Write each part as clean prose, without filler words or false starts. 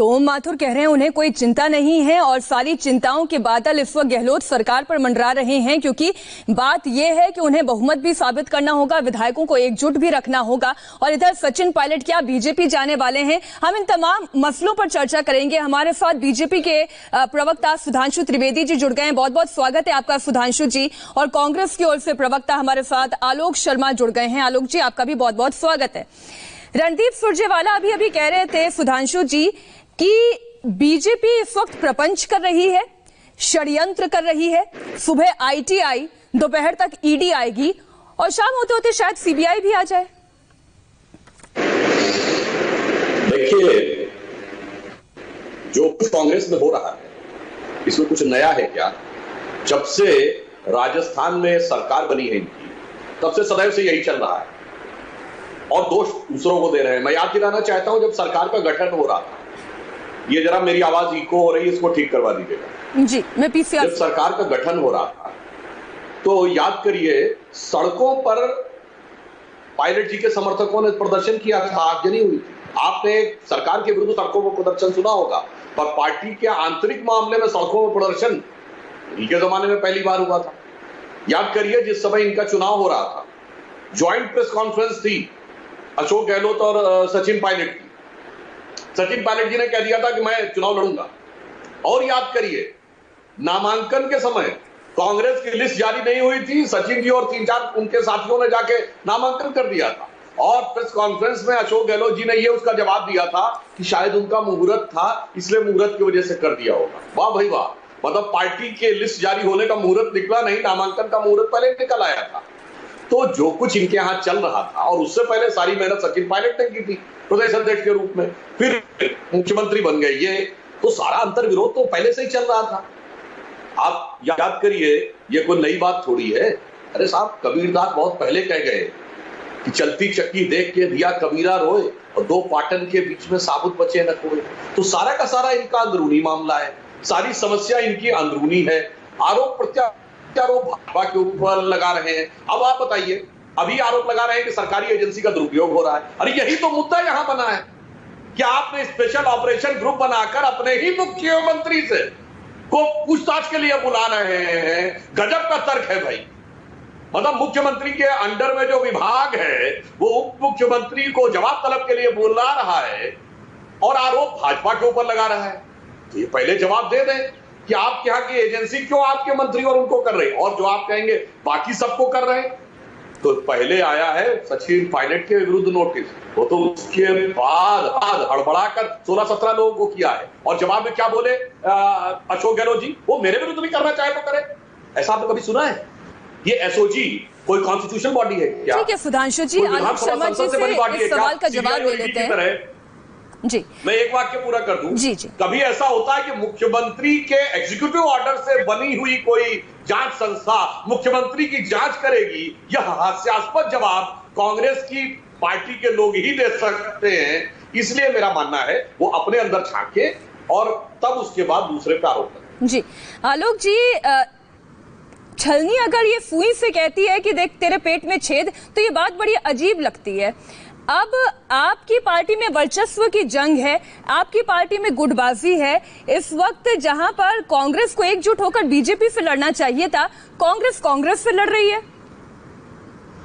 तो ओम माथुर कह रहे हैं उन्हें कोई चिंता नहीं है और सारी चिंताओं के बादल इस वक्त गहलोत सरकार पर मंडरा रहे हैं, क्योंकि बात यह है कि उन्हें बहुमत भी साबित करना होगा, विधायकों को एकजुट भी रखना होगा। और इधर सचिन पायलट क्या बीजेपी जाने वाले हैं? हम इन तमाम मसलों पर चर्चा करेंगे। हमारे साथ बीजेपी के प्रवक्ता सुधांशु त्रिवेदी जी जुड़ गए हैं। बहुत बहुत स्वागत है आपका सुधांशु जी। और कांग्रेस की ओर से प्रवक्ता हमारे साथ आलोक शर्मा जुड़ गए हैं। आलोक जी, आपका भी बहुत बहुत स्वागत है। रणदीप सुरजेवाला अभी कह रहे थे सुधांशु जी कि बीजेपी इस वक्त प्रपंच कर रही है, षड्यंत्र कर रही है। सुबह आईटीआई, दोपहर तक ईडी आएगी और शाम होते होते शायद सीबीआई भी आ जाए। देखिए, जो कुछ कांग्रेस में हो रहा है इसमें कुछ नया है क्या? जब से राजस्थान में सरकार बनी है इनकी, तब से सदैव से यही चल रहा है और दोष दूसरों को दे रहे हैं। मैं याद दिलाना चाहता हूं, जब सरकार का गठन हो रहा था, ये जरा मेरी आवाज इको हो रही है, इसको ठीक करवा दीजिएगा जी। मैं पीसीआर जब सरकार का गठन हो रहा था तो याद करिए, सड़कों पर पायलट जी के समर्थकों ने प्रदर्शन किया था, आगजनी हुई थी। आपने सरकार के विरुद्ध सड़कों पर प्रदर्शन सुना होगा, पर पार्टी के आंतरिक मामले में सड़कों पर प्रदर्शन इनके जमाने में पहली बार हुआ था। याद करिए, जिस समय इनका चुनाव हो रहा था, ज्वाइंट प्रेस कॉन्फ्रेंस थी अशोक गहलोत और सचिन पायलट की। सचिन पायलट जी ने कह दिया था कि मैं चुनाव लड़ूंगा। और याद करिए, नामांकन के समय कांग्रेस की लिस्ट जारी नहीं हुई थी, सचिन जी और 3-4 उनके साथियों ने जाके नामांकन कर दिया था। और प्रेस कॉन्फ्रेंस में अशोक गहलोत जी ने ये उसका जवाब दिया था कि शायद उनका मुहूर्त था, इसलिए मुहूर्त की वजह से कर दिया होगा। वाह भाई वाह, मतलब पार्टी के लिस्ट जारी होने का मुहूर्त निकला नहीं, नामांकन का मुहूर्त पहले निकल आया था। तो जो कुछ इनके यहां चल रहा था, और उससे पहले सारी मेहनत सचिन पायलट ने की थी प्रदेश अध्यक्ष के रूप में, फिर मुख्यमंत्री बन गए ये, तो सारा अंतर्विरोध तो पहले से ही चल रहा था। आप याद करिए, ये कोई नई बात थोड़ी है। अरे साहब, कबीरदास बहुत पहले कह गए कि चलती चक्की देख के दिया कबीरा रोए और दो पाटन के बीच में साबुत बचे न कोई। तो सारा का सारा इनका अंदरूनी मामला है, सारी समस्या इनकी अंदरूनी है। आरोप प्रत्यारोप भाजपा के ऊपर लगा रहे हैं। अब आप बताइए, अभी आरोप लगा रहे हैं कि सरकारी एजेंसी का दुरुपयोग हो रहा है। अरे यही तो मुद्दा यहां बना है कि आपने स्पेशल ऑपरेशन ग्रुप बनाकर अपने ही मुख्यमंत्री से को पूछताछ के लिए बुला रहे हैं। गजब का तर्क है भाई। मतलब मुख्यमंत्री के अंडर में जो विभाग है वो उप मुख्यमंत्री को जवाब तलब के लिए बुला रहा है और आरोप भाजपा के ऊपर लगा रहा है। तो ये पहले जवाब दे दें कि आपके यहाँ की एजेंसी क्यों आपके मंत्री और उनको कर रही, और जो आप कहेंगे बाकी सबको कर रहे हैं। तो पहले आया है सचिन पायलट के विरुद्ध नोटिस, वो तो उसके बाद हड़बड़ाकर 16-17 लोगों को किया है। और जवाब में क्या बोले अशोक गहलोत जी, वो मेरे विरुद्ध भी करना चाहे तो करे। ऐसा आपने कभी सुना है? ये एसओजी कोई कॉन्स्टिट्यूशन बॉडी है क्या? ठीक है सुधांशु जी, आलोक शर्मा जी से इस सवाल का जवाब ले लेते हैं जी। मैं एक वाक्य पूरा कर दूं। जी जी। कभी ऐसा होता है कि मुख्यमंत्री के एग्जीक्यूटिव ऑर्डर से बनी हुई कोई जांच संस्था मुख्यमंत्री की जांच करेगी? यह हास्यास्पद जवाब कांग्रेस की पार्टी के लोग ही दे सकते हैं। इसलिए मेरा मानना है वो अपने अंदर झांके और तब उसके बाद दूसरे पे आरोप करें। जी आलोक जी, छलनी अगर ये सुई से कहती है कि देख तेरे पेट में छेद, तो ये बात बड़ी अजीब लगती है। अब आपकी पार्टी में वर्चस्व की जंग है, आपकी पार्टी में गुटबाजी है। इस वक्त जहां पर कांग्रेस को एकजुट होकर बीजेपी से लड़ना चाहिए था, कांग्रेस से लड़ रही है।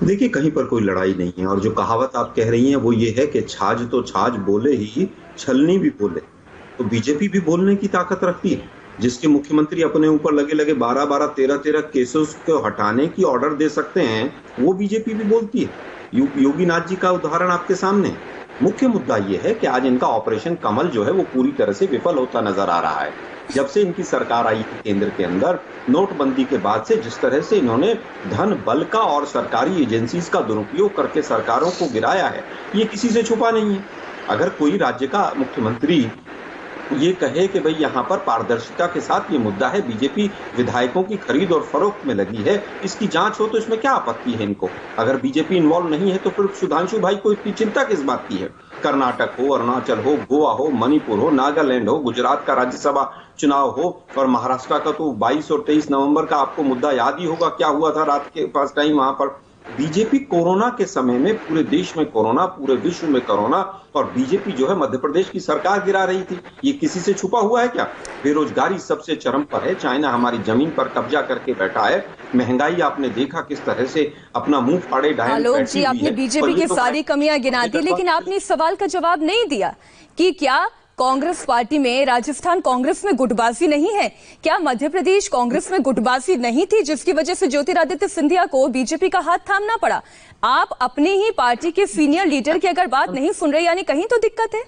देखिए, कहीं पर कोई लड़ाई नहीं है। और जो कहावत आप कह रही हैं वो ये है कि छाछ तो छाछ बोले ही, छलनी भी बोले। तो बीजेपी भी बोलने की ताकत रखती है। जिसके मुख्यमंत्री अपने ऊपर लगे 12-12, 13-13 केसेस को हटाने की ऑर्डर दे सकते हैं, वो बीजेपी भी बोलती है। योगी नाथ जी का उदाहरण आपके सामने। मुख्य मुद्दा ये है कि आज इनका ऑपरेशन कमल जो है वो पूरी तरह से विफल होता नजर आ रहा है। जब से इनकी सरकार आई थी केंद्र के अंदर, नोटबंदी के बाद से जिस तरह से इन्होंने धन बल का और सरकारी एजेंसीज का दुरुपयोग करके सरकारों को गिराया है, ये किसी से छुपा नहीं है। अगर कोई राज्य का मुख्यमंत्री ये कहे कि भाई यहाँ पर पारदर्शिता के साथ ये मुद्दा है, बीजेपी विधायकों की खरीद और फरोख्त में लगी है, इसकी जांच हो, तो इसमें क्या आपत्ति है इनको? अगर बीजेपी इन्वॉल्व नहीं है तो फिर सुधांशु भाई को इतनी चिंता किस बात की है? कर्नाटक हो, अरुणाचल हो, गोवा हो, मणिपुर हो, नागालैंड हो, गुजरात का राज्यसभा चुनाव हो, और महाराष्ट्र का तो 22 और 23 नवंबर का आपको मुद्दा याद ही होगा क्या हुआ था रात के फर्स्ट टाइम वहां पर बीजेपी कोरोना के समय में पूरे देश में कोरोना, पूरे विश्व में कोरोना, और बीजेपी जो है मध्य प्रदेश की सरकार गिरा रही थी। ये किसी से छुपा हुआ है क्या? बेरोजगारी सबसे चरम पर है, चाइना हमारी जमीन पर कब्जा करके बैठा है, महंगाई आपने देखा किस तरह से अपना मुंह फाड़े डायन आलोक जी, आपने बीजेपी की सारी कमियां गिना दी, लेकिन आपने इस सवाल का जवाब नहीं दिया कि क्या कांग्रेस पार्टी में, राजस्थान कांग्रेस में गुटबाजी नहीं है? क्या मध्य प्रदेश कांग्रेस में गुटबाजी नहीं थी जिसकी वजह से ज्योतिरादित्य सिंधिया को बीजेपी का हाथ थामना पड़ा? आप अपनी ही पार्टी के सीनियर लीडर की अगर बात नहीं सुन रहे, यानी कहीं तो दिक्कत है।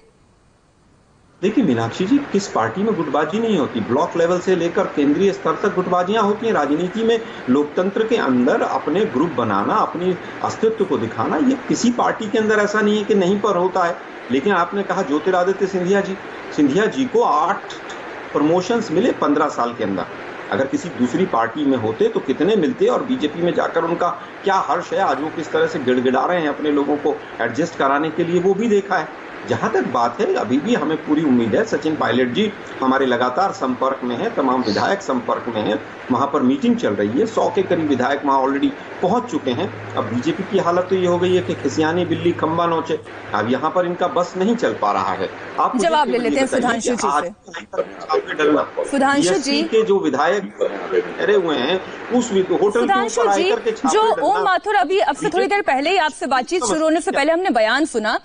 देखिए मीनाक्षी जी, किस पार्टी में गुटबाजी नहीं होती? ब्लॉक लेवल से लेकर केंद्रीय स्तर तक गुटबाजियां होती हैं। राजनीति में लोकतंत्र के अंदर अपने ग्रुप बनाना, अपनी अस्तित्व को दिखाना, ये किसी पार्टी के अंदर ऐसा नहीं है कि नहीं पर होता है। लेकिन आपने कहा ज्योतिरादित्य सिंधिया जी को 8 प्रमोशंस मिले 15 साल के अंदर। अगर किसी दूसरी पार्टी में होते तो कितने मिलते, और बीजेपी में जाकर उनका क्या हर्ष है, आज वो किस तरह से गिड़गिड़ा रहे हैं अपने लोगों को एडजस्ट कराने के लिए, वो भी देखा है। जहां तक बात है, अभी भी हमें पूरी उम्मीद है, सचिन पायलट जी हमारे लगातार संपर्क में हैं, तमाम विधायक संपर्क में हैं, वहां पर मीटिंग चल रही है, 100 के करीब विधायक वहां ऑलरेडी पहुंच चुके हैं। अब बीजेपी की हालत तो ये हो गई है कि खिसियानी बिल्ली खंबा नोचे, अब यहाँ पर इनका बस नहीं चल पा रहा है। आप जवाब ले लेते हैं सुधांशु जी से। सुधांशु जी के जो विधायक ठहरे हुए हैं उस होटल सुधांशु जी, जो ओम माथुर अभी अब से थोड़ी देर पहले ही आपसे बातचीत शुरू होने से पहले हमने बयान सुना,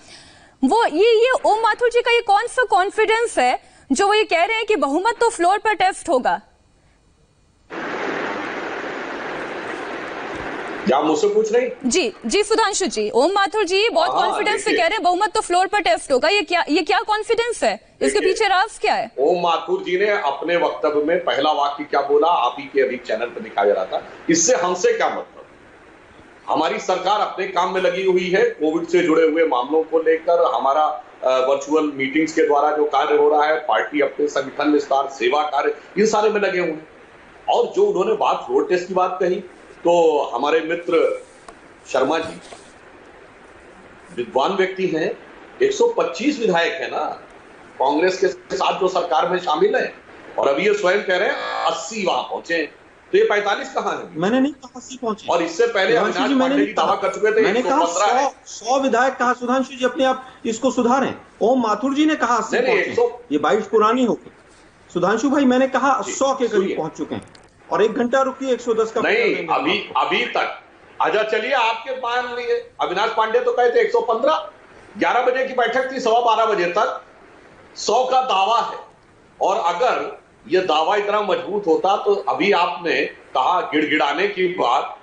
वो ये ओम माथुर जी का ये कौन सा कॉन्फिडेंस है जो वो ये कह रहे हैं कि बहुमत तो फ्लोर पर टेस्ट होगा? क्या मुझसे पूछ रही? जी सुधांशु जी, ओम माथुर जी बहुत कॉन्फिडेंस से कह रहे हैं बहुमत तो फ्लोर पर टेस्ट होगा। ये क्या कॉन्फिडेंस है? इसके पीछे राज क्या है? ओम माथुर जी ने अपने वक्तव्य में पहला वाक्य क्या बोला, आप ही के अभी चैनल पर दिखाया जा रहा था, इससे हमसे क्या मतलब? हमारी सरकार अपने काम में लगी हुई है, कोविड से जुड़े हुए मामलों को लेकर हमारा वर्चुअल मीटिंग्स के द्वारा जो कार्य हो रहा है, पार्टी अपने संगठन विस्तार, सेवा कार्य, इन सारे में लगे हुए हैं। और जो उन्होंने बात फ्लोर टेस्ट की बात कही, तो हमारे मित्र शर्मा जी विद्वान व्यक्ति हैं, 125 विधायक है ना कांग्रेस के साथ जो सरकार में शामिल है, और अभी ये स्वयं कह रहे हैं 80 वहां पहुंचे, तो ये 45 कहां है? मैंने नहीं कहा 80 पहुंचे, और इससे पहले अविनाश पांडे जी दावा कर चुके थे। मैंने कहा 100 विधायक कहा। सुधांशु जी अपने आप इसको सुधारें। ओम माथुर जी ने कहा 80 पहुंचे, ये 22 पुरानी होगी। सुधांशु भाई मैंने कहा 100 के करीब पहुंच चुके हैं, और 1 घंटा रुकिए 110 का नहीं, अभी तक अच्छा चलिए आपके मान लिए अविनाश पांडे तो कहते 115, 11 बजे की बैठक थी, 12:15 बजे तक 100 का दावा है। और अगर ये दावा इतना मजबूत होता तो अभी आपने कहा गिड़गिड़ाने की बात,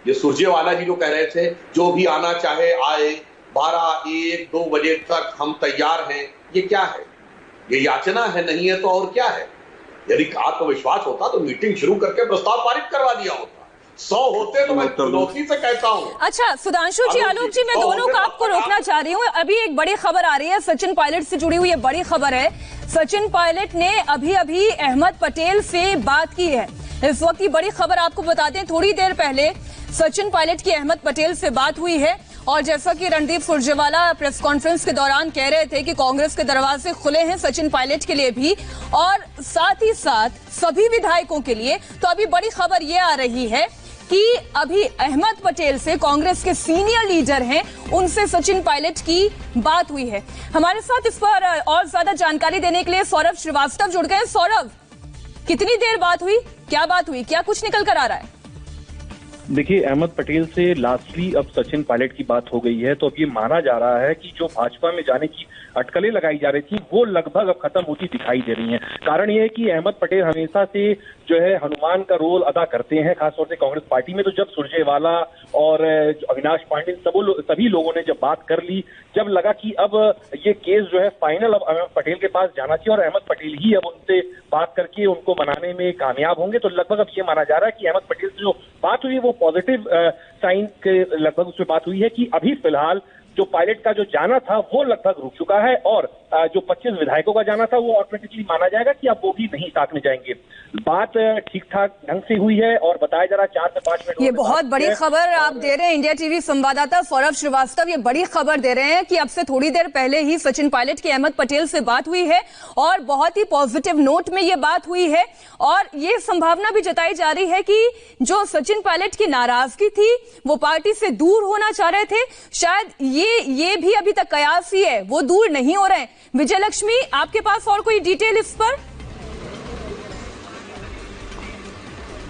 ये सुरजेवाला जी जो कह रहे थे जो भी आना चाहे आए, 12, 1, 2 बजे तक हम तैयार हैं, ये क्या है? ये याचना है? नहीं है तो और क्या है? यदि आत्मविश्वास होता तो मीटिंग शुरू करके प्रस्ताव पारित करवा दिया होता। 100 होते तो मैं चुनौती से कहता हूं। अच्छा सुधांशु जी, आलोक जी, मैं दोनों का आपको रोकना चाह रही हूँ। अभी एक बड़ी खबर आ रही है, सचिन पायलट से जुड़ी हुई ये बड़ी खबर है। सचिन पायलट ने अभी अहमद पटेल से बात की है। इस वक्त की बड़ी खबर आपको बता दें, थोड़ी देर पहले सचिन पायलट की अहमद पटेल से बात हुई है, और जैसा कि रणदीप सुरजेवाला प्रेस कॉन्फ्रेंस के दौरान कह रहे थे कि कांग्रेस के दरवाजे खुले हैं सचिन पायलट के लिए भी, और साथ ही साथ सभी विधायकों के लिए। तो अभी बड़ी खबर यह आ रही है कि अभी अहमद पटेल से, कांग्रेस के सीनियर लीडर हैं, उनसे सचिन पायलट की बात हुई है। हमारे साथ इस पर और ज्यादा जानकारी देने के लिए सौरभ श्रीवास्तव जुड़ गए। सौरभ, कितनी देर बात हुई, क्या बात हुई, क्या कुछ निकल कर आ रहा है? देखिए, अहमद पटेल से लास्टली अब सचिन पायलट की बात हो गई है, तो अब ये माना जा रहा है कि जो भाजपा में जाने की अटकलें लगाई जा रही थी वो लगभग अब खत्म होती दिखाई दे रही हैं। कारण ये है कि अहमद पटेल हमेशा से जो है हनुमान का रोल अदा करते हैं, खासतौर से कांग्रेस पार्टी में। तो जब सुरजेवाला और अविनाश पांडे सभी लोगों ने जब बात कर ली, जब लगा कि अब ये केस जो है फाइनल अब अहमद पटेल के पास जाना चाहिए और अहमद पटेल ही अब उनसे बात करके उनको मनाने में कामयाब होंगे, तो लगभग अब ये माना जा रहा है कि अहमद पटेल से जो बात हुई है वो पॉजिटिव साइन के लगभग उसमें बात हुई है कि अभी फिलहाल जो पायलट का जो जाना था वो लगभग रुक चुका है और जो 25 विधायकों का जाना था वो ऑटोमेटिकली माना जाएगा कि अब वो भी नहीं साथ में जाएंगे। बात ठीक ठाक ढंग से हुई है और बताया जा रहा है 4 से 5 मिनट। ये बहुत बड़ी खबर आप दे रहे हैं, इंडिया टीवी संवाददाता सौरभ श्रीवास्तव ये बड़ी खबर दे रहे हैं कि अब से थोड़ी देर पहले ही सचिन पायलट की अहमद पटेल से बात हुई है और बहुत ही पॉजिटिव नोट में ये बात हुई है और ये संभावना भी जताई जा रही है कि जो सचिन पायलट की नाराजगी थी वो पार्टी से दूर होना चाह रहे थे, शायद ये भी अभी तक कयास ही है, वो दूर नहीं हो रहे हैं। विजय लक्ष्मी, आपके पास और कोई डिटेल इस पर?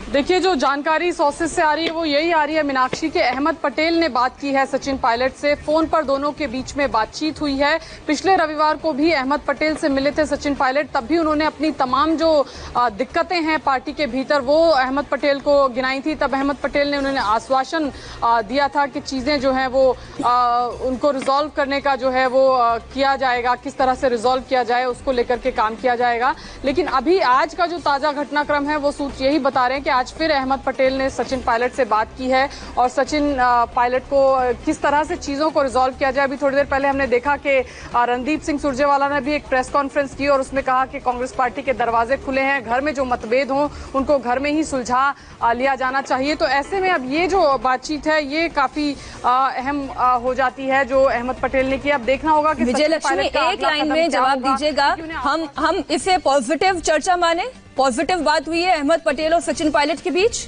देखिए, जो जानकारी सोर्सेज से आ रही है वो यही आ रही है मीनाक्षी के अहमद पटेल ने बात की है सचिन पायलट से, फोन पर दोनों के बीच में बातचीत हुई है। पिछले रविवार को भी अहमद पटेल से मिले थे सचिन पायलट, तब भी उन्होंने अपनी तमाम जो दिक्कतें हैं पार्टी के भीतर वो अहमद पटेल को गिनाई थी। तब अहमद पटेल ने उन्होंने आश्वासन दिया था कि चीजें जो हैं वो उनको रिजॉल्व करने का जो है वो किया जाएगा, किस तरह से रिजॉल्व किया जाए उसको लेकर के काम किया जाएगा। लेकिन अभी आज का जो ताजा घटनाक्रम है वो सूत्र यही बता रहे हैं कि आज फिर अहमद पटेल ने सचिन पायलट से बात की है और सचिन पायलट को किस तरह से चीजों को रिजॉल्व किया जाए। अभी थोड़ी देर पहले हमने देखा कि रणदीप सिंह सुरजेवाला ने भी एक प्रेस कॉन्फ्रेंस की और उसमें कहा कि कांग्रेस पार्टी के दरवाजे खुले हैं, घर में जो मतभेद हों उनको घर में ही सुलझा लिया जाना चाहिए। तो ऐसे में अब ये जो बातचीत है ये काफी अहम हो जाती है जो अहमद पटेल ने की। अब देखना होगा कि विजय लक्ष्मी एक लाइन में जवाब दीजिएगा, हम इसे पॉजिटिव चर्चा माने, पॉजिटिव बात हुई है अहमद पटेल और सचिन पायलट के बीच?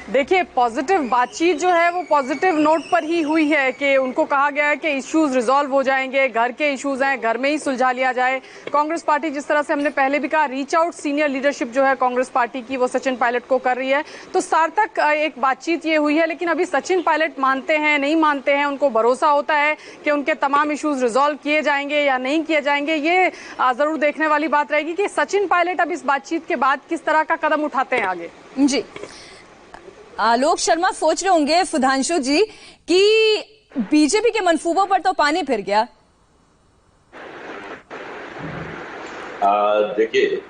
देखिए, पॉजिटिव बातचीत जो है वो पॉजिटिव नोट पर ही हुई है कि उनको कहा गया है कि इश्यूज रिजॉल्व हो जाएंगे, घर के इश्यूज हैं घर में ही सुलझा लिया जाए। कांग्रेस पार्टी जिस तरह से हमने पहले भी कहा रीच आउट सीनियर लीडरशिप जो है कांग्रेस पार्टी की वो सचिन पायलट को कर रही है, तो सार्थक एक बातचीत ये हुई है। लेकिन अभी सचिन पायलट मानते हैं नहीं मानते हैं, उनको भरोसा होता है कि उनके तमाम इश्यूज रिजॉल्व किए जाएंगे या नहीं किए जाएंगे, ये जरूर देखने वाली बात रहेगी कि सचिन पायलट अब इस बातचीत के बाद किस तरह का कदम उठाते हैं आगे। जी, आलोक शर्मा सोच रहे होंगे सुधांशु जी कि बीजेपी के मंसूबों पर तो पानी फिर गया। देखिए,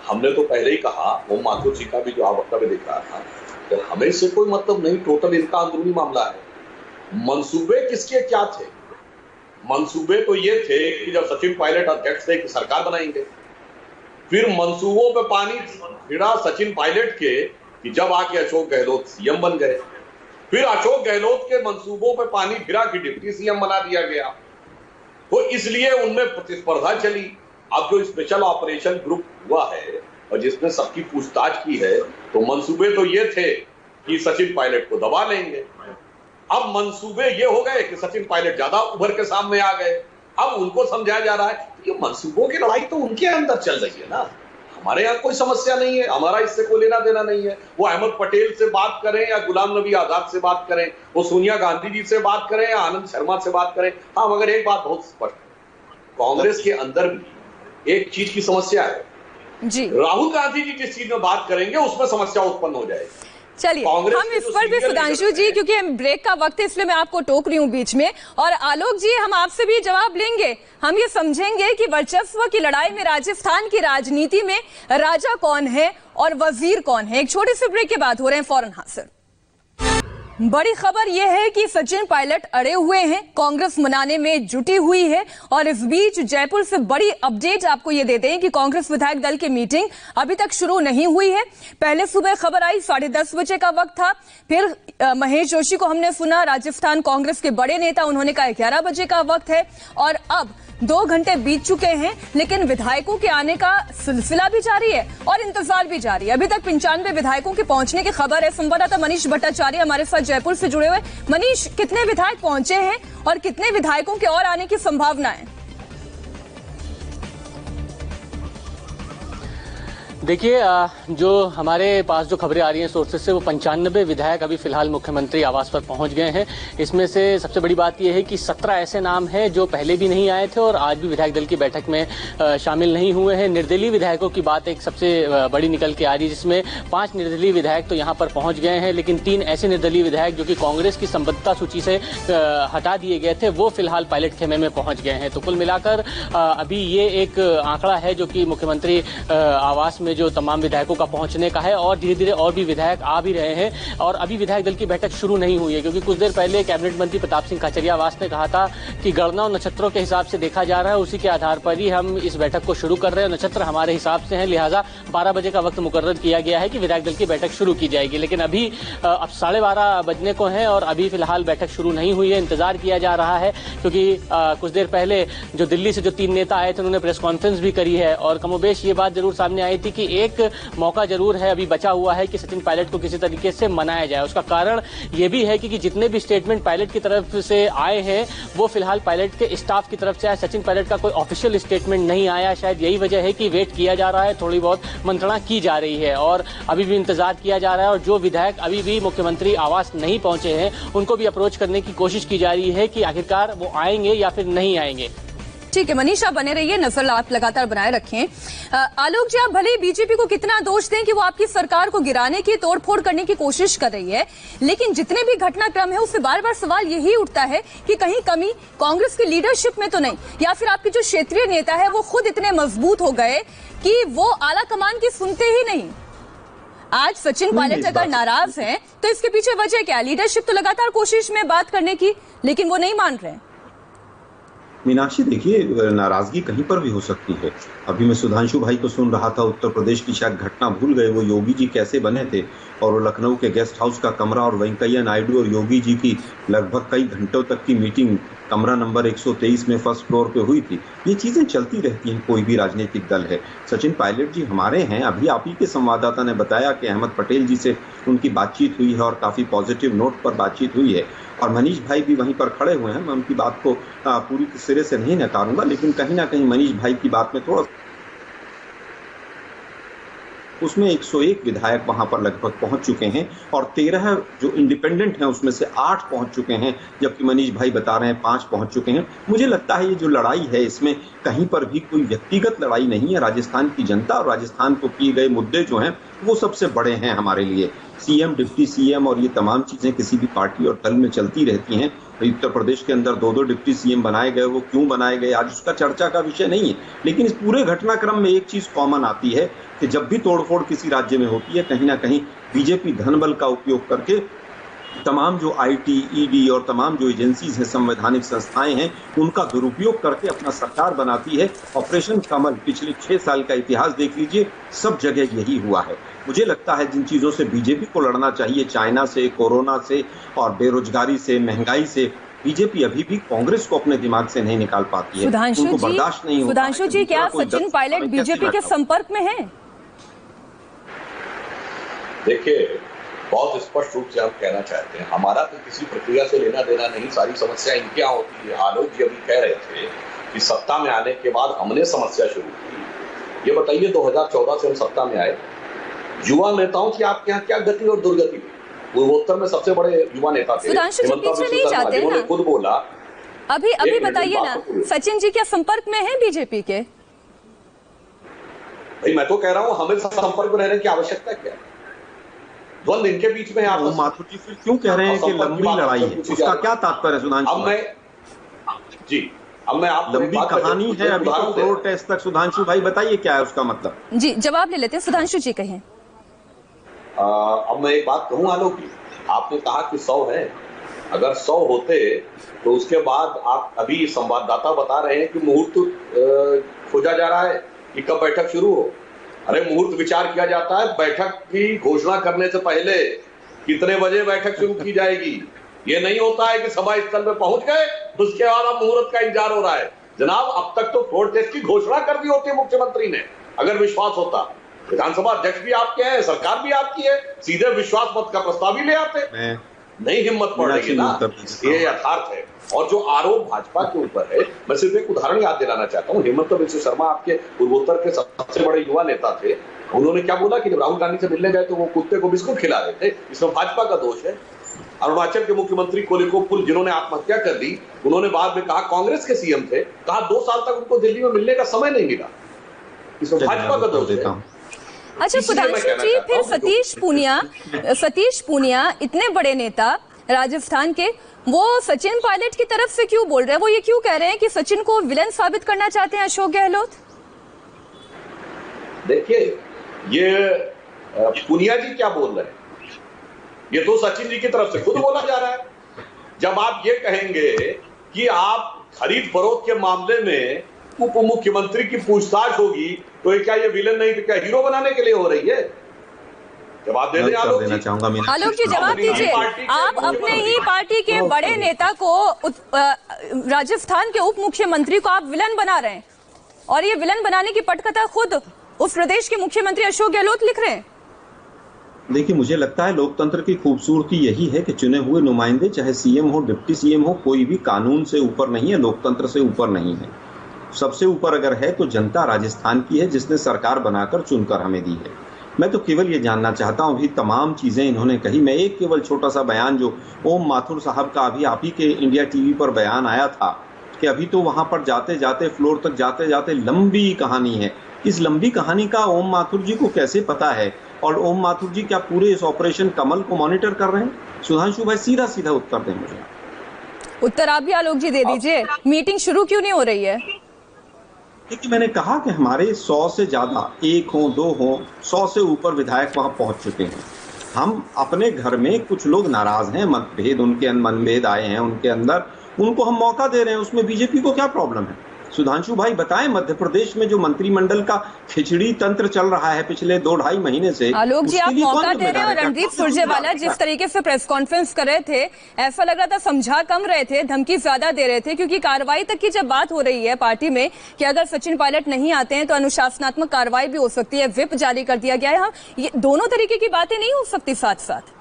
हमने तो पहले ही कहा, ओम माथुर जी का भी जो वक्तव्य दिख रहा था, तो हमें इससे कोई मतलब नहीं, टोटल इनका अंदरूनी मामला है। मंसूबे किसके क्या थे? मंसूबे तो ये थे कि जब सचिन पायलट अध्यक्ष थे कि सरकार बनाएंगे, फिर मंसूबों पे पानी फिरा सचिन पायलट के कि जब आके अशोक गहलोत सीएम बन गए, फिर अशोक गहलोत के मंसूबों पे पानी फिरा कि डिप्टी सीएम बना दिया गया, तो इसलिए उनमें प्रतिस्पर्धा चली। अब जो स्पेशल ऑपरेशन ग्रुप हुआ है और जिसने सबकी पूछताछ की है, तो मंसूबे तो ये थे कि सचिन पायलट को दबा लेंगे। अब मंसूबे ये हो गए कि सचिन पायलट ज्यादा उभर के सामने आ गए। अब उनको समझाया जा रहा है कि मंसूबों की लड़ाई तो उनके अंदर चल रही है ना, हमारे यहाँ कोई समस्या नहीं है, हमारा इससे कोई लेना देना नहीं है। वो अहमद पटेल से बात करें या गुलाम नबी आजाद से बात करें, वो सोनिया गांधी जी से बात करें या आनंद शर्मा से बात करें। हाँ, मगर एक बात बहुत स्पष्ट है, कांग्रेस के अंदर भी एक चीज की समस्या है जी। राहुल गांधी जी जिस चीज में बात करेंगे उसमें समस्या उत्पन्न हो जाएगी। चलिए, हम इस पर भी सुधांशु जी, क्योंकि हम ब्रेक का वक्त है इसलिए मैं आपको टोक रही हूं बीच में, और आलोक जी हम आपसे भी जवाब लेंगे। हम ये समझेंगे कि वर्चस्व की लड़ाई में राजस्थान की राजनीति में राजा कौन है और वजीर कौन है। एक छोटे से ब्रेक के बाद हो रहे हैं फौरन हाजिर। बड़ी खबर यह है कि सचिन पायलट अड़े हुए हैं, कांग्रेस मनाने में जुटी हुई है। और इस बीच जयपुर से बड़ी अपडेट आपको ये देते हैं कि कांग्रेस विधायक दल की मीटिंग अभी तक शुरू नहीं हुई है। पहले सुबह खबर आई 10:30 बजे का वक्त था, फिर महेश जोशी को हमने सुना, राजस्थान कांग्रेस के बड़े नेता, उन्होंने कहा 11 बजे का वक्त है। और अब 2 घंटे बीत चुके हैं, लेकिन विधायकों के आने का सिलसिला भी जारी है और इंतजार भी जारी है। अभी तक 95 विधायकों के पहुंचने की खबर है। संवाददाता मनीष भट्टाचार्य हमारे साथ जयपुर से जुड़े हुए। मनीष, कितने विधायक पहुंचे हैं और कितने विधायकों के और आने की संभावना है? देखिए, जो हमारे पास जो खबरें आ रही हैं सोर्सेज से, वो 95 विधायक अभी फिलहाल मुख्यमंत्री आवास पर पहुंच गए हैं। इसमें से सबसे बड़ी बात यह है कि 17 ऐसे नाम हैं जो पहले भी नहीं आए थे और आज भी विधायक दल की बैठक में शामिल नहीं हुए हैं। निर्दलीय विधायकों की बात एक सबसे बड़ी निकल के आ रही है, जिसमें 5 निर्दलीय विधायक तो यहाँ पर पहुंच गए हैं, लेकिन 3 ऐसे निर्दलीय विधायक जो कि कांग्रेस की संबद्धता सूची से हटा दिए गए थे, वो फिलहाल पायलट खेमे में पहुंच गए हैं। तो कुल मिलाकर अभी ये एक आंकड़ा है जो कि मुख्यमंत्री आवास में जो तमाम विधायकों का पहुंचने का है और धीरे धीरे और भी विधायक आ भी रहे हैं और अभी विधायक दल की बैठक शुरू नहीं हुई है, क्योंकि कुछ देर पहले कैबिनेट मंत्री प्रताप सिंह खाचरियावास ने कहा था कि गणना और नक्षत्रों के हिसाब से देखा जा रहा है, उसी के आधार पर ही हम इस बैठक को शुरू कर रहे हैं। नक्षत्र हमारे हिसाब से हैं, लिहाजा 12 बजे का वक्त मुकर्रर किया गया है कि विधायक दल की बैठक शुरू की जाएगी। लेकिन अभी अब 12:30 बजने को हैं और अभी फिलहाल बैठक शुरू नहीं हुई है। इंतजार किया जा रहा है क्योंकि कुछ देर पहले जो दिल्ली से जो 3 नेता आए थे उन्होंने प्रेस कॉन्फ्रेंस भी करी है और कमोबेश ये बात जरूर सामने आई थी कि एक मौका जरूर है अभी बचा हुआ है कि सचिन पायलट को किसी तरीके से मनाया जाए। उसका कारण ये भी है कि जितने भी स्टेटमेंट पायलट की तरफ से आए हैं वो फिलहाल पायलट के स्टाफ की तरफ से आए। सचिन पायलट का कोई ऑफिशियल स्टेटमेंट नहीं आया। शायद यही वजह है कि वेट किया जा रहा है, थोड़ी बहुत मंत्रणा की जा रही है और अभी भी इंतजार किया जा रहा है। और जो विधायक अभी भी मुख्यमंत्री आवास नहीं पहुंचे हैं उनको भी अप्रोच करने की कोशिश की जा रही है कि आखिरकार वो आएंगे या फिर नहीं आएंगे। ठीक है मनीषा, बने रहिए, नजर आप लगातार बनाए रखें। आलोक जी, आप भले बीजेपी को कितना दोष दें कि वो आपकी सरकार को गिराने की, तोड़फोड़ करने की कोशिश कर रही है, लेकिन जितने भी घटनाक्रम है उससे बार बार सवाल यही उठता है कि कहीं कमी कांग्रेस की लीडरशिप में तो नहीं, या फिर आपके जो क्षेत्रीय नेता है वो खुद इतने मजबूत हो गए कि वो आला कमान की सुनते ही नहीं। आज सचिन पायलट अगर नाराज हैं तो इसके पीछे वजह क्या है? लीडरशिप तो लगातार कोशिश में बात करने की, लेकिन वो नहीं मान रहे। मीनाक्षी, देखिए, नाराजगी कहीं पर भी हो सकती है। अभी मैं सुधांशु भाई को सुन रहा था, उत्तर प्रदेश की शायद घटना भूल गए, वो योगी जी कैसे बने थे और लखनऊ के गेस्ट हाउस का कमरा और वेंकैया नायडू और योगी जी की लगभग कई घंटों तक की मीटिंग कमरा नंबर 123 में फर्स्ट फ्लोर पे हुई थी। ये चीजें चलती रहती हैं, कोई भी राजनीतिक दल है। सचिन पायलट जी हमारे हैं। अभी आप ही के संवाददाता ने बताया कि अहमद पटेल जी से उनकी बातचीत हुई है और काफी पॉजिटिव नोट पर बातचीत हुई है और मनीष भाई भी वहीं पर खड़े हुए हैं। मैं उनकी बात को पूरी सिरे से नहीं नकारूंगा, लेकिन कहीं ना कहीं मनीष भाई की बात में थोड़ा उसमें 101 विधायक वहां पर लगभग पहुंच चुके हैं और 13 जो इंडिपेंडेंट हैं उसमें से 8 पहुंच चुके हैं, जबकि मनीष भाई बता रहे हैं 5 पहुंच चुके हैं। मुझे लगता है ये जो लड़ाई है इसमें कहीं पर भी कोई व्यक्तिगत लड़ाई नहीं है। राजस्थान की जनता और राजस्थान को किए गए मुद्दे जो हैं वो सबसे बड़े हैं हमारे लिए। सीएम, डिप्टी सीएम और ये तमाम चीजें किसी भी पार्टी और दल में चलती रहती हैं। उत्तर प्रदेश के अंदर 2-2 डिप्टी सीएम बनाए गए, वो क्यों बनाए गए आज उसका चर्चा का विषय नहीं है। लेकिन इस पूरे घटनाक्रम में एक चीज कॉमन आती है कि जब भी तोड़फोड़ किसी राज्य में होती है, कहीं ना कहीं बीजेपी धनबल का उपयोग करके तमाम जो आईटी, ईडी और तमाम जो एजेंसीज हैं, संवैधानिक संस्थाएं हैं, उनका दुरुपयोग करके अपना सरकार बनाती है। ऑपरेशन कमल पिछले 6 साल का इतिहास देख लीजिए, सब जगह यही हुआ है। मुझे लगता है जिन चीजों से बीजेपी को लड़ना चाहिए, चाइना से, कोरोना से और बेरोजगारी से, महंगाई से, बीजेपी अभी भी कांग्रेस को अपने दिमाग से नहीं निकाल पाती है। उनको बर्दाश्त नहीं होता। सुधांशु जी, क्या सचिन पायलट बीजेपी के संपर्क में हैं? देखिए, बहुत स्पष्ट रूप से हम कहना चाहते हैं, हमारा तो किसी प्रक्रिया से लेना देना नहीं, सारी समस्या इनके यहाँ होती है। आलोक जी अभी कह रहे थे कि सत्ता में आने के बाद हमने समस्या शुरू की। ये बताइए 2014 से हम सत्ता में आए, युवा नेताओं की आपके यहाँ क्या गति और दुर्गति हुई? पूर्वोत्तर में सबसे बड़े युवा नेता थे, उन्होंने खुद बोला। अभी बताइए ना, सचिन जी क्या संपर्क में है बीजेपी के? भाई मैं तो कह रहा हूँ हमें संपर्क में रहने की आवश्यकता क्या है? द्वंद इनके बीच में आप माथुर जी फिर क्यों कह रहे हैं कि लंबी लड़ाई है? उसका क्या तात्पर्य है सुधांशु? अब मैं आप लंबी कहानी है, अभी तो फ्लोर टेस्ट तक। सुधांशु भाई बताइए क्या है उसका मतलब? जी जवाब ले लेते हैं, सुधांशु जी कहें। अब मैं एक बात कहूँ आलोक जी, आपने कहा कि 100 है, अगर 100 होते तो उसके बाद आप अभी संवाददाता बता रहे हैं कि मुहूर्त खोजा जा रहा है कि कब बैठक शुरू हो। अरे मुहूर्त विचार किया जाता है बैठक की घोषणा करने से पहले, कितने बजे बैठक शुरू की जाएगी। ये नहीं होता है कि सभा स्थल पे पहुंच गए उसके बाद अब मुहूर्त का इंतजार हो रहा है। जनाब अब तक तो फ्लोर टेस्ट की घोषणा कर दी होती मुख्यमंत्री ने, अगर विश्वास होता। विधानसभा अध्यक्ष भी आपके हैं, सरकार भी आपकी है, सीधे विश्वास मत का प्रस्ताव ही ले आते। नहीं हिम्मत पड़ रही ना, ये यथार्थ है। और जो आरोप भाजपा के ऊपर है, मैं सिर्फ एक उदाहरण याद दिलाना चाहता हूँ। हेमंत बिस्व शर्मा आपके पूर्वोत्तर के सबसे बड़े युवा नेता थे। उन्होंने क्या बोला कि जब राहुल गांधी से मिलने गए तो वो कुत्ते को बिस्कुट खिला रहे थे, इसमें भाजपा का दोष है। अरुणाचल के मुख्यमंत्री कोलिको फुल जिन्होंने आत्महत्या कर दी, उन्होंने बाद में कहा कांग्रेस के सीएम थे, कहा 2 साल तक उनको दिल्ली में मिलने का समय नहीं मिला, इसमें भाजपा का दोष है। अच्छा सुधांशु जी, फिर सतीश पूनिया इतने बड़े नेता राजस्थान के, वो सचिन पायलट की तरफ से क्यों बोल रहे हैं? वो ये क्यों कह रहे हैं कि सचिन को विलन साबित करना चाहते हैं अशोक गहलोत? देखिए ये पुनिया जी क्या बोल रहे हैं? ये तो सचिन जी की तरफ से खुद बोला जा रहा है। जब आप ये कहेंगे कि आप खरीद फरोख्त के मामले में उप मुख्यमंत्री की पूछताछ होगी, तो क्या ये विलन नहीं तो क्या हीरो बनाने के लिए हो रही है? जवाब दे दें आलोक जी। आलोक जी जवाब दीजिए। आप अपने ही पार्टी के बड़े नेता को, राजस्थान के उप मुख्यमंत्री को आप विलन बना रहे हैं, और ये विलन बनाने की पटकथा खुद उस प्रदेश के मुख्यमंत्री अशोक गहलोत लिख रहे हैं। देखिए, मुझे लगता है लोकतंत्र की खूबसूरती यही है कि चुने हुए नुमाइंदे, चाहे सीएम हो, डिप्टी सीएम हो, कोई भी कानून से ऊपर नहीं है, लोकतंत्र से ऊपर नहीं है। सबसे ऊपर अगर है तो जनता राजस्थान की है, जिसने सरकार बनाकर चुनकर हमें दी है। मैं तो केवल ये जानना चाहता हूँ, अभी तमाम चीजें इन्होंने कही, मैं एक केवल छोटा सा बयान जो ओम माथुर साहब का अभी आप ही के इंडिया टीवी पर बयान आया था कि अभी तो वहां पर जाते जाते, फ्लोर तक जाते जाते लंबी कहानी है। इस लंबी कहानी का ओम माथुर जी को कैसे पता है? और ओम माथुर जी क्या पूरे इस ऑपरेशन कमल को मॉनिटर कर रहे हैं? सुधांशु भाई सीधा सीधा उत्तर दें मुझे। उत्तर आप भी आलोक जी दे दीजिए। मीटिंग शुरू क्यों नहीं हो रही है? देखिए, मैंने कहा कि हमारे 100 से ज्यादा, 1 हो 2 हो, 100 से ऊपर विधायक वहां पहुंच चुके हैं। हम अपने घर में कुछ लोग नाराज हैं, मतभेद उनके मनभेद आए हैं उनके अंदर, उनको हम मौका दे रहे हैं। उसमें बीजेपी को क्या प्रॉब्लम है? सुधांशु भाई बताएं, मध्य प्रदेश में जो मंत्रिमंडल का खिचड़ी तंत्र चल रहा है पिछले 2-2.5 महीने से, आलोक जी आप मौका दे रहे हैं। और रणदीप सुरजेवाला जिस तरीके से प्रेस कॉन्फ्रेंस कर रहे थे, ऐसा लग रहा था समझा कम रहे थे, धमकी ज्यादा दे रहे थे, क्योंकि कार्रवाई तक की जब बात हो रही है पार्टी में कि अगर सचिन पायलट नहीं आते हैं तो अनुशासनात्मक कार्रवाई भी हो सकती है, व्हिप जारी कर दिया गया है। ये दोनों तरीके की बातें नहीं हो सकती साथ साथ।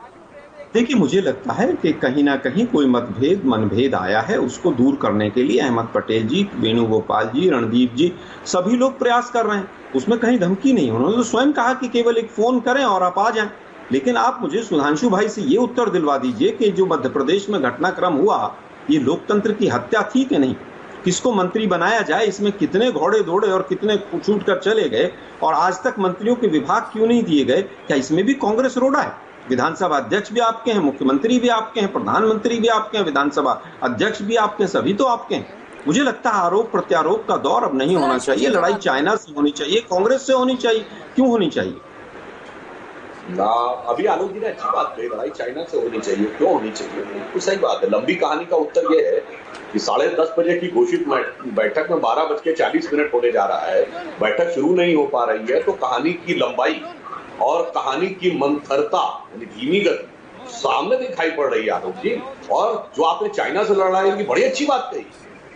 देखिए, मुझे लगता है कि कहीं ना कहीं कोई मनभेद आया है, उसको दूर करने के लिए अहमद पटेल जी, वेणुगोपाल जी, रणदीप जी, सभी लोग प्रयास कर रहे हैं। उसमें कहीं धमकी नहीं। उन्होंने तो स्वयं कहा कि केवल एक फोन करें और आप आ जाएं। लेकिन आप मुझे सुधांशु भाई से ये उत्तर दिलवा दीजिए कि जो मध्य प्रदेश में घटनाक्रम हुआ, ये लोकतंत्र की हत्या थी कि नहीं? किसको मंत्री बनाया जाए, इसमें कितने घोड़े दौड़े और कितने छूट कर चले गए, और आज तक मंत्रियों के विभाग क्यों नहीं दिए गए? क्या इसमें भी कांग्रेस रोड़ा है? विधानसभा अध्यक्ष भी आपके हैं, मुख्यमंत्री भी आपके हैं, प्रधानमंत्री भी आपके हैं, विधानसभा अध्यक्ष भी आपके हैं, सभी तो आपके हैं। मुझे लगता है आरोप प्रत्यारोप का दौर अब नहीं होना चाहिए। लड़ाई चाइना से होनी चाहिए, कांग्रेस से होनी चाहिए। क्यों होनी चाहिए? ना, अभी आलोक जी ने अच्छी बात कही, लड़ाई चाइना से होनी चाहिए, क्यों होनी चाहिए? तो सही बात है। लंबी कहानी का उत्तर यह है कि 10:30 बजे की घोषित बैठक में 12:40 होने जा रहा है, बैठक शुरू नहीं हो पा रही है, तो कहानी की लंबाई और कहानी की मंथरता यानी धीमी गति सामने दिखाई पड़ रही है आलोक जी। और जो आपने चाइना से लड़ाई की बड़ी अच्छी बात कही,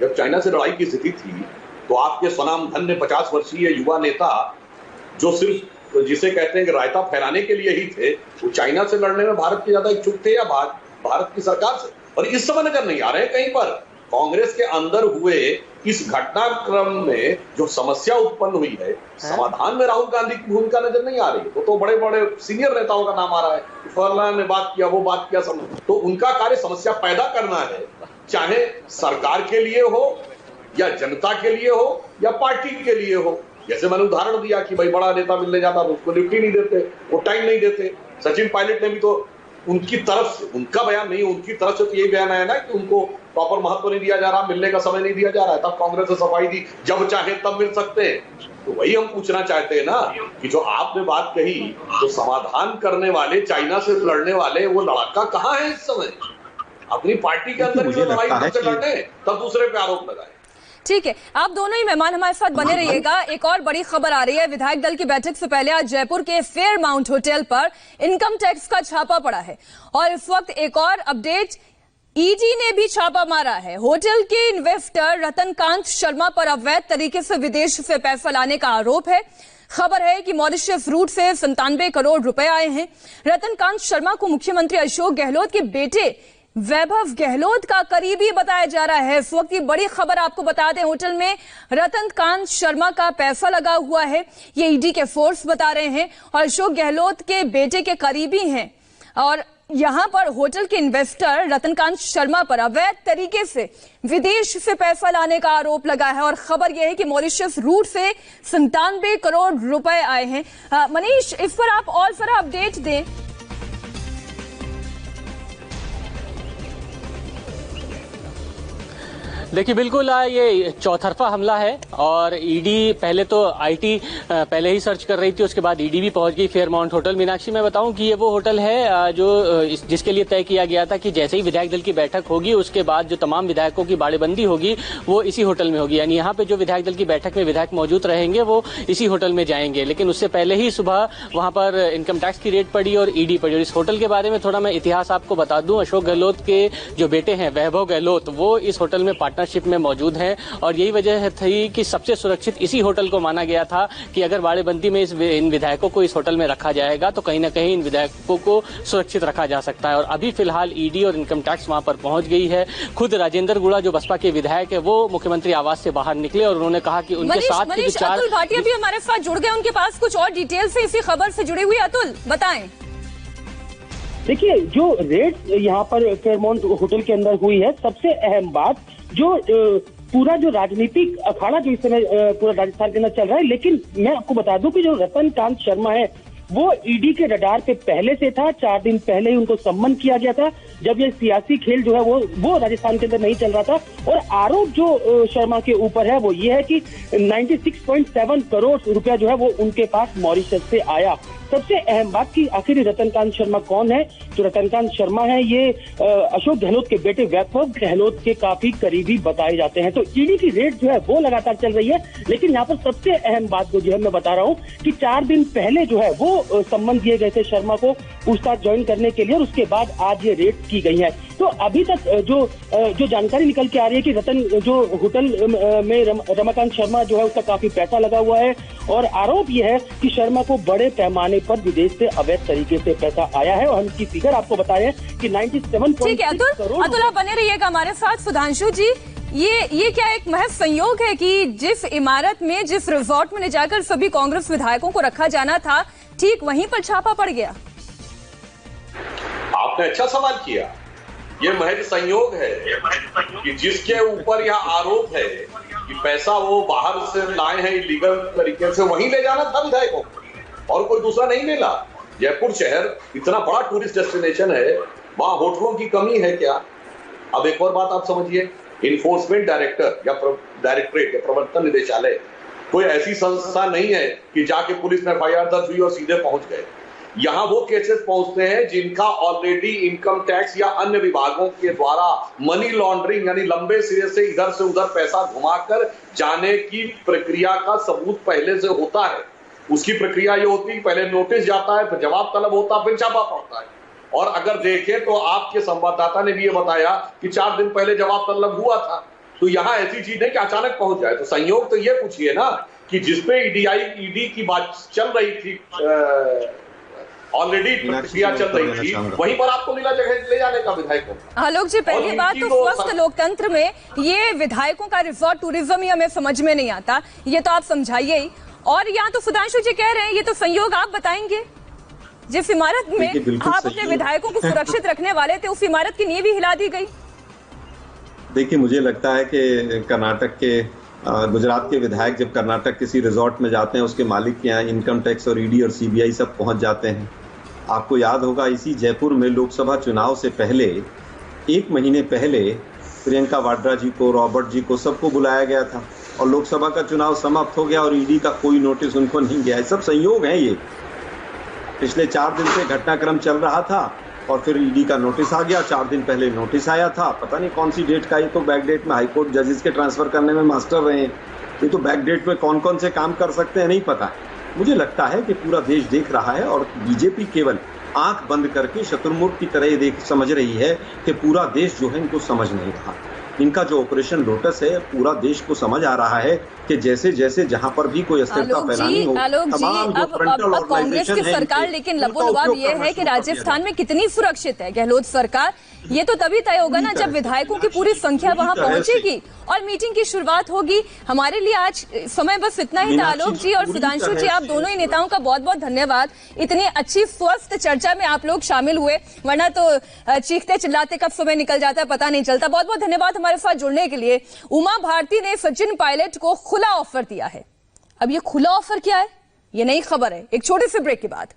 जब चाइना से लड़ाई की स्थिति थी तो आपके स्वनाम धन्य 50 वर्षीय युवा नेता, जो सिर्फ जिसे कहते हैं कि रायता फैलाने के लिए ही थे, वो चाइना से लड़ने में भारत के ज्यादा इच्छुक थे या भारत की सरकार से? और इस समय नजर नहीं आ रहे हैं कहीं पर। कांग्रेस के अंदर हुए इस घटनाक्रम में जो समस्या उत्पन्न हुई है, समाधान में राहुल गांधी की भूमिका नजर नहीं आ रही। तो बड़े बड़े सीनियर नेताओं का नाम आ रहा है, फलाना ने बात किया, वो बात किया, तो उनका कार्य समस्या पैदा करना है, चाहे सरकार के लिए हो या जनता के लिए हो या पार्टी के लिए हो। जैसे मैंने उदाहरण दिया कि भाई बड़ा नेता मिलने जाता तो उसको लिफ्ट ही नहीं देते, वो टाइम नहीं देते। सचिन पायलट ने भी तो उनकी तरफ से, उनका बयान नहीं, उनकी तरफ से तो यही बयान आया ना कि उनको प्रॉपर महत्व नहीं दिया जा रहा, मिलने का समय नहीं दिया जा रहा है। तब कांग्रेस ने सफाई दी, जब चाहे तब मिल सकते हैं। तो वही हम पूछना चाहते हैं ना कि जो आपने बात कही, तो समाधान करने वाले, चाइना से लड़ने वाले वो लड़ाका कहाँ है इस समय? अपनी पार्टी के अंदर जो लड़ाई लड़ने, तब दूसरे पे आरोप लगाए। ठीक है, आप दोनों ही मेहमान हमारे साथ बने रहिएगा। एक और बड़ी खबर आ रही है, विधायक दल की बैठक से पहले आज जयपुर के फेयरमाउंट होटल पर इनकम टैक्स का छापा पड़ा है, और इस वक्त एक और अपडेट, ईडी ने भी छापा मारा है। होटल के इन्वेस्टर रतनकांत शर्मा पर अवैध तरीके से विदेश से पैसा लाने का आरोप है। खबर है कि मॉरिशस रूट से 97 करोड़ रुपए आए हैं। रतनकांत शर्मा को मुख्यमंत्री अशोक गहलोत के बेटे वैभव गहलोत का करीबी बताया जा रहा है। इस वक्त की बड़ी खबर आपको बता दें, होटल में रतनकांत शर्मा का पैसा लगा हुआ है, ये ईडी के फोर्स बता रहे हैं, और अशोक गहलोत के बेटे के करीबी हैं। और यहां पर होटल के इन्वेस्टर रतनकांत शर्मा पर अवैध तरीके से विदेश से पैसा लाने का आरोप लगा है, और खबर यह है कि मॉरिशस रूट से 97 करोड़ रुपए आए हैं। मनीष, इस पर आप और जरा अपडेट दें। देखिए बिल्कुल ये चौतरफा हमला है और ईडी पहले तो आईटी पहले ही सर्च कर रही थी, उसके बाद ईडी भी पहुंच गई फेयरमाउंट होटल। मीनाक्षी मैं बताऊं कि ये वो होटल है जो जिसके लिए तय किया गया था कि जैसे ही विधायक दल की बैठक होगी उसके बाद जो तमाम विधायकों की बाड़ेबंदी होगी वो इसी होटल में होगी, यानी यहाँ पे जो विधायक दल की बैठक में विधायक मौजूद रहेंगे वो इसी होटल में जाएंगे। लेकिन उससे पहले ही सुबह वहां पर इनकम टैक्स की रेड पड़ी और ईडी पड़ी। और इस होटल के बारे में थोड़ा मैं इतिहास आपको बता दूं, अशोक गहलोत के जो बेटे हैं वैभव गहलोत वो इस होटल में पार्टनरशिप में मौजूद हैं और यही वजह थी कि सबसे सुरक्षित इसी होटल को माना गया था कि अगर बाड़ेबंदी में इन विधायकों को इस होटल में रखा जाएगा तो कहीं ना कहीं इन विधायकों को सुरक्षित रखा जा सकता है। और अभी फिलहाल ईडी और इनकम टैक्स वहां पर पहुंच गई है। खुद राजेंद्र गुड़ा जो बसपा के विधायक है वो मुख्यमंत्री आवास से बाहर निकले और उन्होंने कहा कि उनके साथ के विचार। अतुल भाटिया भी हमारे साथ जुड़ गए, उनके पास कुछ और डिटेल्स है इसी खबर से जुड़ी हुई। अतुल बताएं। देखिए जो रेड यहाँ पर फेयरमाउंट होटल के अंदर हुई है, सबसे अहम बात जो पूरा जो राजनीतिक अखाड़ा जो इस समय पूरा राजस्थान के अंदर चल रहा है, लेकिन मैं आपको बता दूं कि जो रतनकांत शर्मा है वो ईडी के रडार पे पहले से था। 4 दिन पहले ही उनको सम्मन किया गया था जब ये सियासी खेल जो है वो राजस्थान के अंदर नहीं चल रहा था। और आरोप जो शर्मा के ऊपर है वो ये है कि 96.7 करोड़ रुपया जो है वो उनके पास मॉरिशस से आया। सबसे अहम बात कि आखिर रतनकांत शर्मा कौन है? जो रतनकांत शर्मा है ये अशोक गहलोत के बेटे वैभव गहलोत के काफी करीबी बताए जाते हैं। तो ईडी की रेड जो है वो लगातार चल रही है, लेकिन यहाँ पर सबसे अहम बात को जो है मैं बता रहा हूँ कि 4 दिन पहले जो है वो सम्मन दिए गए थे शर्मा को पूछताछ ज्वाइन करने के लिए और उसके बाद आज ये रेड की गई है। तो अभी तक जो जानकारी निकल के आ रही है कि जो होटल में रमाकांत शर्मा जो है उसका काफी पैसा लगा हुआ है और आरोप ये है कि शर्मा को बड़े पैमाने पर विदेश से अवैध तरीके से पैसा आया है। और हम इसकी फिगर आपको बताए कि 97.6 करोड़। अतुल आप बने रहिएगा हमारे साथ। सुधांशु जी ये क्या एक महज संयोग है कि जिस इमारत में जिस रिजॉर्ट में ले जाकर सभी कांग्रेस विधायकों को रखा जाना था ठीक वहीं पर छापा पड़ गया? आपने अच्छा सवाल किया। ये महज संयोग है कि जिसके ऊपर यह आरोप है कि पैसा वो बाहर से लाए हैं इलीगल तरीके से, वहीं ले जाना था विधायकों को और कोई दूसरा नहीं मिला। जयपुर शहर इतना बड़ा टूरिस्ट डेस्टिनेशन है, वहां होटलों की कमी है क्या? अब एक और बात आप समझिए, इन्फोर्समेंट डायरेक्टर या डायरेक्टरेट या प्रवर्तन निदेशालय कोई ऐसी संस्था नहीं है कि जाके पुलिस में एफआईआर दर्ज हुई और सीधे पहुंच गए। यहां वो केसेस पहुंचते हैं जिनका ऑलरेडी इनकम टैक्स या अन्य विभागों के द्वारा मनी लॉन्ड्रिंग यानी लंबे सिरे से इधर से उधर पैसा घुमाकर जाने की प्रक्रिया का सबूत पहले से होता है। उसकी प्रक्रिया ये होती है कि पहले नोटिस जाता है, फिर जवाब तलब होता है, फिर छापा पड़ता है। और अगर देखें तो आपके संवाददाता ने भी ये बताया कि 4 दिन पहले जवाब तलब हुआ था। तो यहाँ ऐसी चीज है कि अचानक पहुंच जाए। तो संयोग तो ये पूछिए ना कि जिसपे ईडी की बात चल रही थी, ऑलरेडी प्रक्रिया चल रही थी, वहीं पर आपको मिला जगह ले जाने का विधायकों। आलोक जी पहली बात तो स्वस्थ लोकतंत्र में ये विधायकों का रिजॉर्ट टूरिज्म ही हमें समझ में नहीं आता, ये तो आप समझाइए ही। और यहाँ तो सुधांशु जी कह रहे हैं ये तो संयोग, आप बताएंगे जिस इमारत में आप अपने विधायकों को सुरक्षित रखने वाले थे उस इमारत की नींव ही हिला दी गई। देखिए मुझे लगता है कि कर्नाटक के गुजरात के विधायक जब कर्नाटक किसी रिजॉर्ट में जाते हैं उसके मालिक के यहाँ इनकम टैक्स और ईडी और सीबीआई सब पहुंच जाते हैं। आपको याद होगा इसी जयपुर में लोकसभा चुनाव से पहले 1 महीने पहले प्रियंका वाड्रा जी को, रॉबर्ट जी को, सबको बुलाया गया था और लोकसभा का चुनाव समाप्त हो गया और ईडी का कोई नोटिस उनको नहीं गया। सब संयोग है। ये पिछले 4 दिन से घटनाक्रम चल रहा था और फिर ईडी का नोटिस आ गया। 4 दिन पहले नोटिस आया था, पता नहीं कौन सी डेट का। ये तो बैक डेट में हाईकोर्ट जजेस के ट्रांसफर करने में मास्टर रहे हैं, ये तो बैक डेट में कौन कौन से काम कर सकते हैं नहीं पता। मुझे लगता है कि पूरा देश देख रहा है और बीजेपी केवल आंख बंद करके शत्रुमुर्ख की तरह ये समझ रही है कि पूरा देश जो है इनको समझ नहीं रहा। इनका जो ऑपरेशन लोटस है पूरा देश को समझ आ रहा है कि जैसे जैसे जहां पर भी कोई अस्थिरता फैलानी हो, अब कांग्रेस की सरकार, लेकिन लबोलबाब ये है कि राजस्थान में कितनी सुरक्षित है गहलोत सरकार, ये तो तभी तय होगा ना जब विधायकों की पूरी संख्या वहां पहुंचेगी और मीटिंग की शुरुआत होगी। हमारे लिए आज समय बस इतना ही था। आलोक जी और सुधांशु जी, आप दोनों ही नेताओं का बहुत बहुत धन्यवाद। इतनी अच्छी स्वस्थ चर्चा में आप लोग शामिल हुए, वरना तो चीखते चिल्लाते कब समय निकल जाता है पता नहीं चलता। बहुत बहुत धन्यवाद हमारे साथ जुड़ने के लिए। उमा भारती ने सचिन पायलट को खुला ऑफर दिया है। अब ये खुला ऑफर क्या है, ये नई खबर है। एक छोटे से ब्रेक के बाद